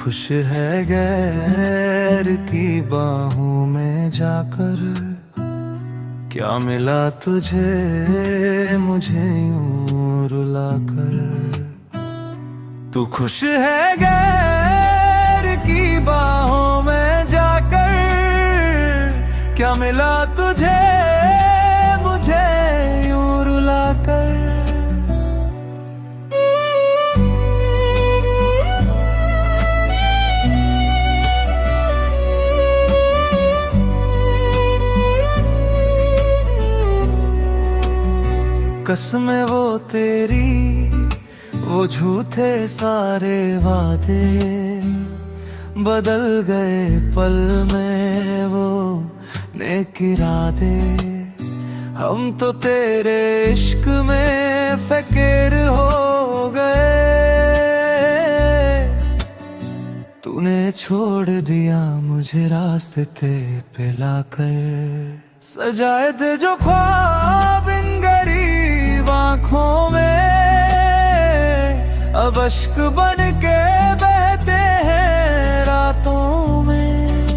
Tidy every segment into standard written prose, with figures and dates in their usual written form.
खुश है गैर की बाहों में जाकर, क्या मिला तुझे मुझे यूं रुलाकर। तू खुश है गैर की बाहों में जाकर, क्या मिला तुझे मुझे यूं रुलाकर। कसमें वो तेरी, वो झूठे सारे वादे, बदल गए पल में वो नेक इरादे। हम तो तेरे इश्क में फकीर हो गए, तूने छोड़ दिया मुझे रास्ते पे लाकर। सजाए थे जो ख्वाब इन गरीब आँखों में, अब अश्क बन के बहते हैं रातों में।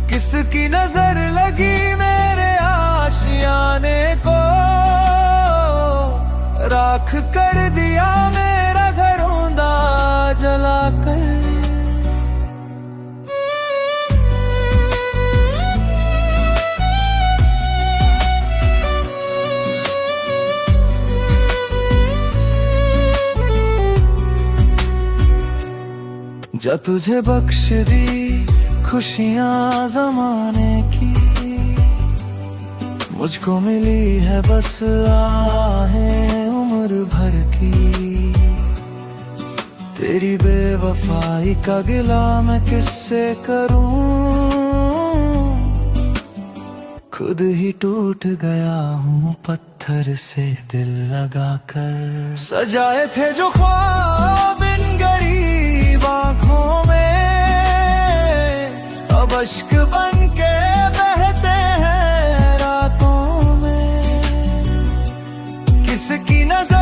किसकी नजर लगी मेरे आशियाने को, राख कर दिया मेरा घर औंधा जलाकर। जा तुझे बख्श दी खुशियाँ ज़माने की, मुझको मिली है बस आहें उम्र भर की। तेरी बेवफाई का गिला मैं किससे करूं, खुद ही टूट गया हूँ पत्थर से दिल लगाकर। सजाए थे जो ख्वाब इन गरीब आँखों में, अब अश्क बन के बहते हैं रातों में। किसकी नजर